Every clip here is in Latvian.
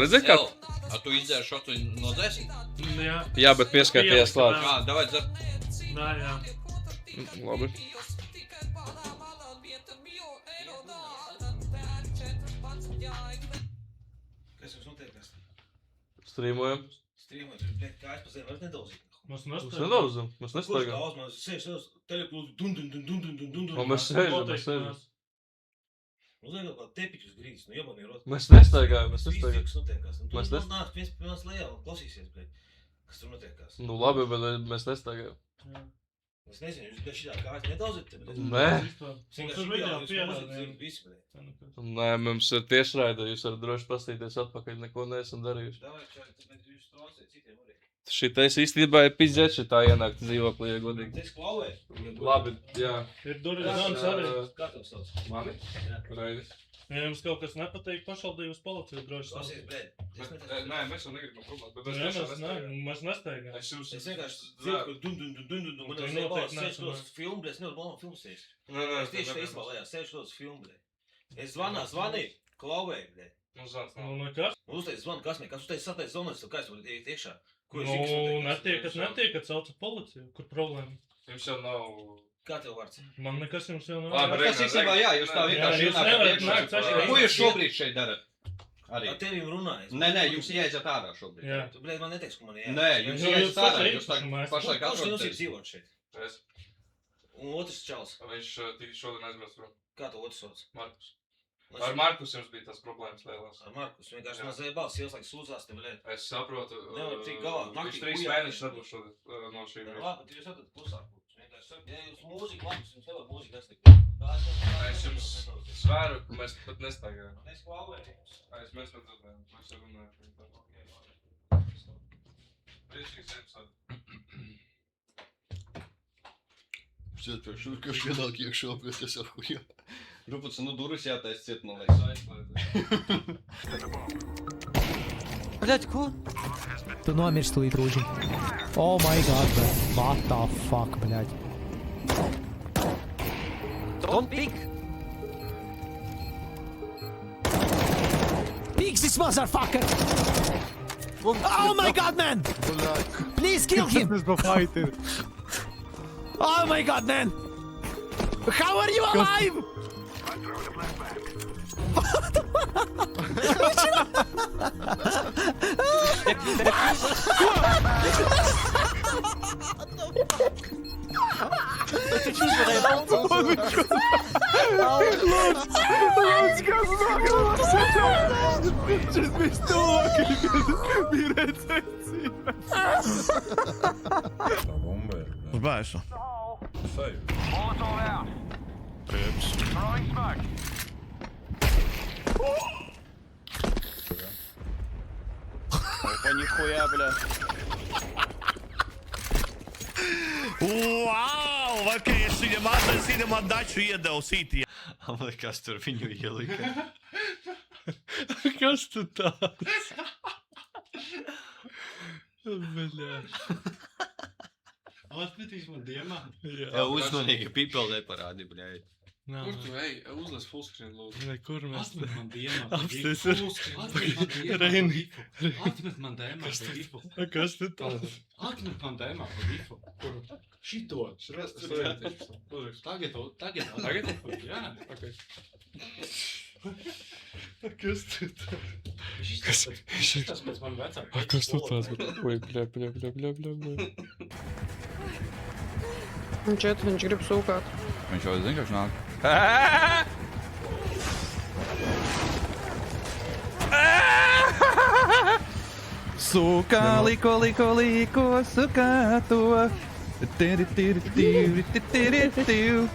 Redzēji, kā? A tu izdzēri šotu no dzēsim? Jā. Jā, bet pieskaities klāt. Ā, davai dzert. Nā, jā. Labi. Kas jums notiekās? Strīmojam. Strīmot, bļet, kā es pa zemi varat nedaudzīt. Mums Mēs nostājam. nedaudzam, mēs Kurš nestaigām. daudz man sēž teleplūdu dun. Un mēs sēžam. Nu, zinu, kā tepiķus grīdus, nu iemanierot. Mēs nestaigājam, mēs Viss nestaigājam. tiks notiekās. Un tu Mēs nes- nāc pie mums lejā un klausīsies, bļet, kas tur notiekās. Nu labi, bet mēs nestaigājam. Es nezinu, jūs bļet šitā kājas nedaudzīt te, bļet. Nē. Mums tur video pierādījumi. Visi, bļet. Nē, mums ir tiešraida, jūs varat droši pastīties atpakaļ, neko neesam darījuši. Davai, čai, tāpēc jūs traucēt citiem arī. Šitais īstenībā ir pizdzēt šitā ienākt dzīvoklī, ja godīgi. Es klauvē. Labi, jā. Ir durvis zonas arī. Kā tev sauc? Mani? Jā. Raidis. Ja jums kaut kas nepatīk, pašvaldību uz policiju droši sauc. Klausies, bļet. Es netaisu. Nē, mēs jau negribam problēmu, bet Nē, mēs nestaigājam. Es Es vienkārši dzirdu, ka dun. Man Tu jau noteikti labāk sēž nesanāk. tos filmu, bļet, es nevaru malām filmu sēst. Nē, Es tieši te izmā lejā sēžu tos filmu, bļet. Es zvanīju, klauvēju, bļet. Nu, zvans Nu, nav. nekas. Un uzteicu zvanu, kas uzteicu sateicu zonas, kā es varu iet iekšā. Ko es Nu, iekšā? netiekat sauca policiju. Kur problēma? Jums jau nav... Kā tev vārds? Man nekas jums jau nav. Labi, Tas īstenībā jā, jūs tā vienkārši jūs ienākat nevarat iekšā. nākt sešreiz. Ko jūs šobrīd šeit darat? Arī. Ar tevim runāju. Nē, jūs ieiedzat ārā šobrīd. Jā. Tu, bļet, man neteiks, ko man jāiet. Nē, jūs Nu, ieiedzat jūs ārā. pašai Jūs tā īpašumā esat. pašlaik Kurš jums ir atrodaties. dzīvot šeit? Es. Un otrs čals. Viņš tik šodien aizbrauc prom. Kā tev otrs sauc? Markus. Ar Markus jums bija tas problēmas lielās. Ar Markus. Vienkārši man zēbās, ieslēg sūdzās te, bļet. Es saprotu, Nevar tikt galā. viņš Naktī 3 gujāt. mēnešus nebūs šodien no šī Nē, brīža. labi, bet jūs atrat klusāk. Vienkārši saka, ja jūs mūzika labs, jums nevar mūzika neslikt. Es jums svēru, ka mēs pat nestaigājam. Es klauvēju. Mēs pat dzirdējām, mēs jau runājam. Priecīgs Ziemassvētku. Šķiet, ka šurkaš ienāk iekšā, bet es ahuja. Ruputs, nu durvis jātais ciet, man liekas. Блять, ko? Tu nomirsti tūlīt, Rūži. Oh my god, bro. What the fuck, блять. Don't peek! Peeks this motherfucker! Oh my god, man! Please kill him! Oh my god, man! How are you alive? Uz baisu. Опа, нихуя, бля. Wow! Vai ka es viņam atdaču iedevu sītī? Man liekas, tur viņu ielika. Kas tu tāds? Bļā. Atmetīs man diemā. Jā, uzmanīgi pipelē parādi, bļai. Kur tu ej? Uzlies fullscreen, lūdzu. Ne, kur mēs te? Atmet man diemā. Apsties ir. Reini. Reini. Atmet man diemā pa vifu. Kas tu tāds? Atmet man diemā pa vifu. Šito. Tagad. Tagad? Jā. Kas tu tāds? Šis pēc man vecāka. Kas tu tāds? Oi, bļā. Viņš grib sūkāt. Viņš jau zina, ka viņš nāk. Suka, liko, suka to. Tiri, tiri, tiri, tiri, tiri.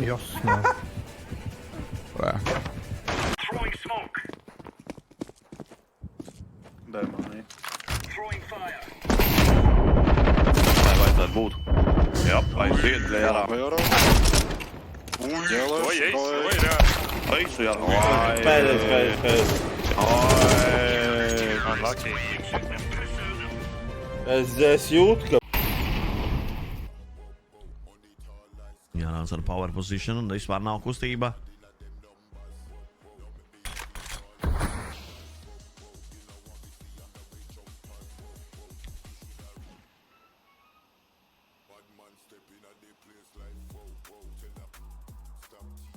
Jasno. Vai vajadzētu būt? Jā, aiziet, lērā. Oi, jā. Aizu, jā. Pēdējais. Es jūtu, ka... Jārāns ar power position un vispār nav kustība.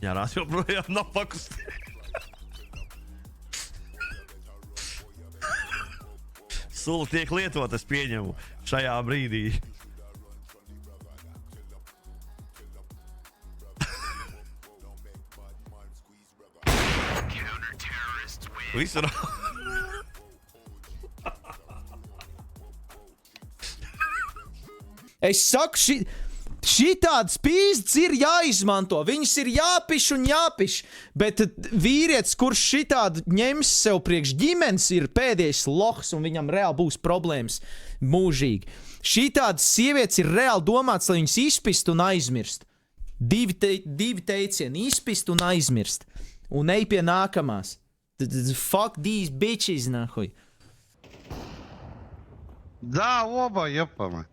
Jārāns joprojām nav pakustībā. Sula tiek lietot, es pieņemu, šajā brīdī. Visur. Es saku, šitādas pīzdas ir jāizmanto. Viņas ir jāpiš un jāpiš. Bet vīrietis, kurš šitādu ņems sev priekš ģimenes, ir pēdējais lohs un viņam reāli būs problēmas mūžīgi. Šitādas sievietes ir reāli domāts, lai viņas izpist un aizmirst. Divi teicieni - izpist un aizmirst. Un ej pie nākamās. Fuck these bitches, nahuj. Да, оба, ёпама.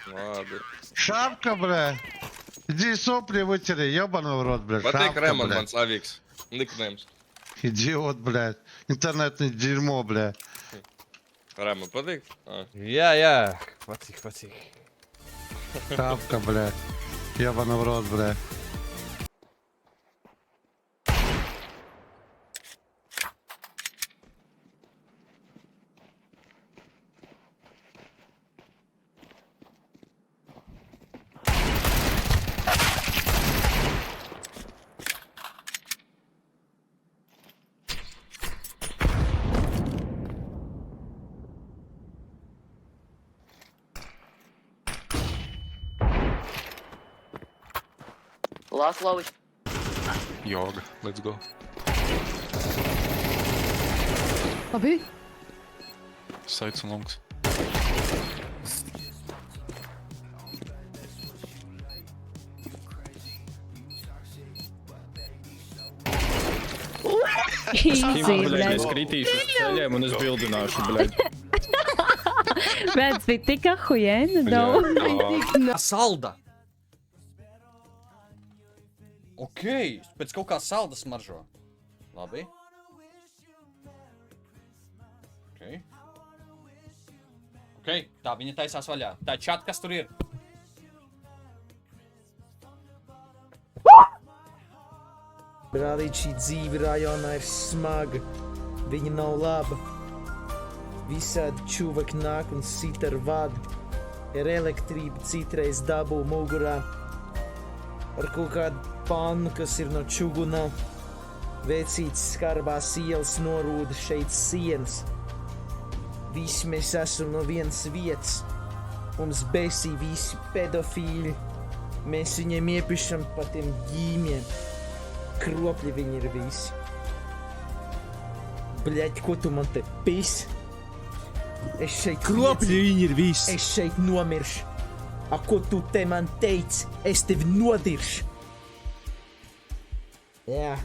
Labi. Шапка, бля. Иди сопли вытери, ёбаный в рот, бля. Patīk Шапка, Remon, бля. mans avīgs. Niknēms. Идиот, блядь. Интернетное дерьмо, бля. Remon, patīk? Jā, patīk. Шапка, бля. Ёбаный в рот, бля. Last low. Joga, let's go. Labi. Sides and longs. Easy, blēd. kritīšu uz ceļiem un es bildināšu, blēd. Bet bija tik ahujēni, no. Salda! Okei, pēc kaut kā salda smaržo. Labi. Okei, tā viņa taisās vaļā. Tā čat, kas tur ir? Brālīt, šī dzīve rajonā ir smaga. Viņa nav laba. Visādi čuvaki nāk un sit ar vadu. Ir elektrība citreiz dabū mugurā. Ar kaut kādu pannu, kas ir no čugunā. Vecīts skarbās ielas norūda šeit sienas. Visi mēs esam no vienas vietas. Mums besī visi pedofīļi. Mēs viņiem iepišam pa tiem ģīmiem. Kropļi viņi ir visi. Bļaļ, ko tu man te pis? Es šeit... Kropļi viņi ir visi. Es šeit nomiršu. A, ko tu te man teici? Es tevi nodiršu. Jā.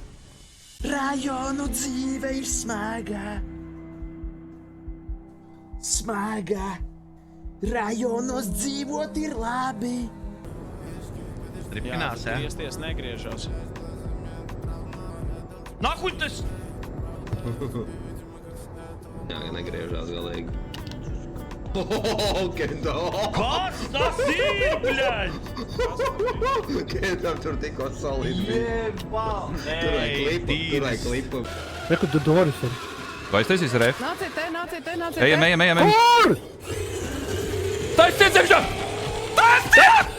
Rajonu dzīve ir smaga. Smaga. Rajonos dzīvot ir labi. Stripinās, jā? Griezties negriežos. Nahuļ tas! Jā, negriežās galīgi. Kas tas ir, bļaļ? Kētam tur tikko solīti. Turēja klipu. Reku, tu Doris ir. Vai es taisīsi ref? Nāciet te. Ejam. Kur? Taisiet iekšā! Taisiet!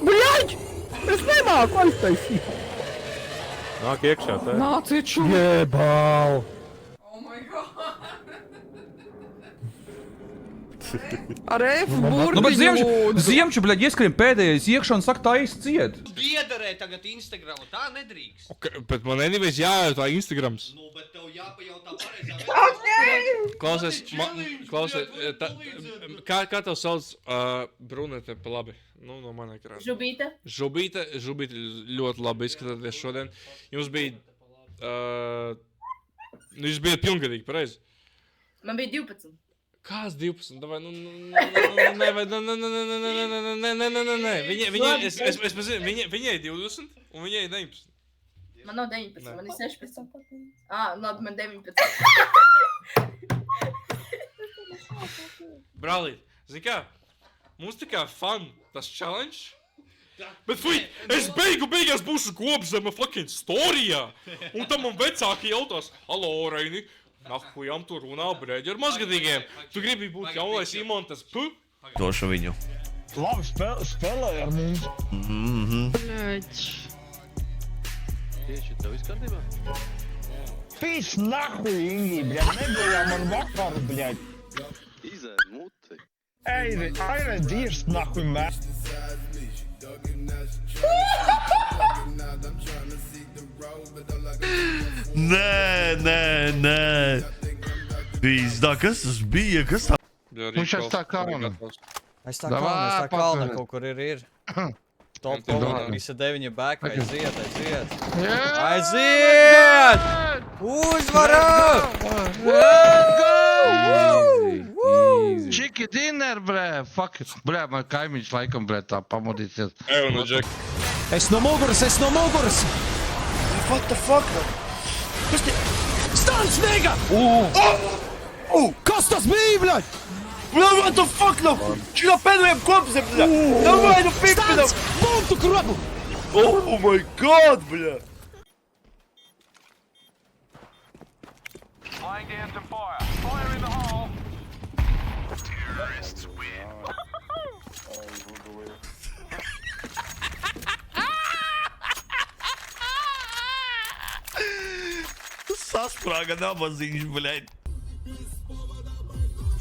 Bļaļ! Es nemāku aiztaisīt. Nāk iekšā, tā. Nāciet šo. Jebal! Ar F Nu, bet burdiņu. ziemču, bļaļ, ieskrien pēdējais iekšā un saka, tā ciet. Biederē tagad Instagramu, tā nedrīkst. Bet man anyways jājautā Instagrams. Nu, bet tev jāpajautā pareizā. Klausies, kā tev sauc brunete pa labi? Nu, no man ekrāna. Žubīte. Žubīte ļoti labi izskatāties šodien. Jums bija, jūs bijat pilngadīgi, pareizi? Man bija 12. Kāds 12? Davai, nē, viņai 20 un viņai 19. Man nav 19, man ir 16. Labi, man 19. Brālīt, zini kā, mums tikai fun tas challenge, bet fuj, es beigās būšu kopzema fucking storijā, un tam man vecāki jautās, halo, Reini, nahujām tu runā, brēģi, ar mazgadīgiem, tu gribi būt jaunais Imantas, Došu viņu. Labi, spēlēj ar mums. Tieši tev viss kārtībā? Pīs nahuj, Ingi, bļaļ, negulā man vakaru, bļaļ. Izēd muti. Aire dirst nahuj, mē. Nē. Pīzdā, kas tas bija? Kas tā? Viņš aiz tā kalna. Aiz tā kalna kaut kur ir. Top, visi 9 back, aiziet. Aiziet! Uzvara! Čiki dinner, blē, fuck. Blē, man kaimiņš laikam, blē, tā pamodīsies. Evo, Jack. Es no muguras! What the fuck? Stāns, nega! Kas tas bija, bļaļ? What the fuck, no? Šitā pēdējiem kopzem, blē. Davai, nu pipinam. Stāns, buntu kropu! Oh my god, blē. Sasprāga nabaziņš, bļaļ.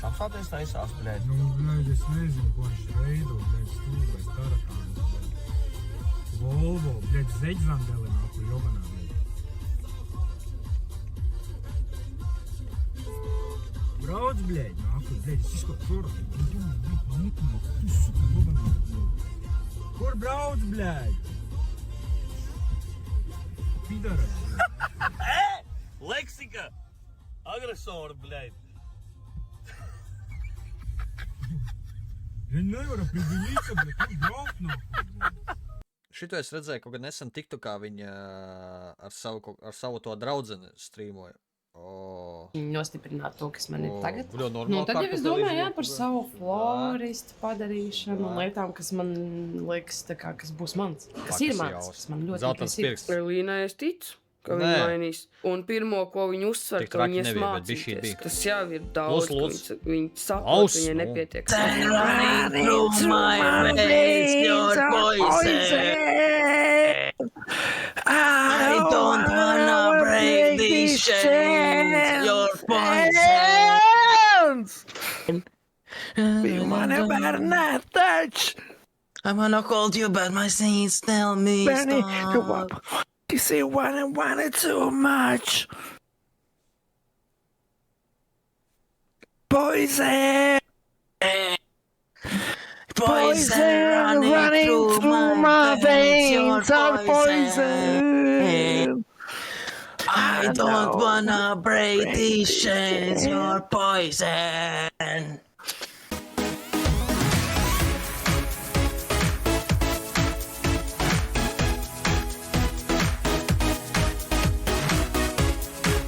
Apsāties taisās, bļaļ. Bļaļ, es nezinu, ko viņš veido, bļaļ, stūlais, tarakāns, bļaļ. Volvo, bļaļ, zeģzandeli nāku, joganā, bļaļ. Brauc, bļaļ, nāku, bļaļ, es izkot šurp. Kur brauc, bļaļ? Pidaras, bļaļ. Leksika! Agresori, bļaļ. Viņi nevar apidilīt, bļaļ, kur brauc, nāku, bļaļ. Šito es redzēju, kaut kad nesen TikTokā viņa ar savu to draudzeni strīmoja. Nostiprināt to, kas man ir tagad. Nu, Tad jau es domāju, jā, par savu floristu padarīšanu un lietām, kas man liekas, tā kā, kas būs mans. Kas ir mans, kas man ļoti Zeltans pirksts. Līnai es ticu, ka Nē. viņi mainīs. Un pirmo, ko viņi uzsver, Tik ka traki viņi nebija, bet mācīties. bišķīt bija. Tas jau ir daudz, ka Lūdzu. viņi saprot, Aus, viņai nu. nepietiek. I don't wanna break these chains, your poison. We wanna burn that touch. I wanna hold you, but my sins tell me Bernie, stop. You say want it too much. Poison. Poison running through my veins are poison. I don't wanna break these chains, you're poison.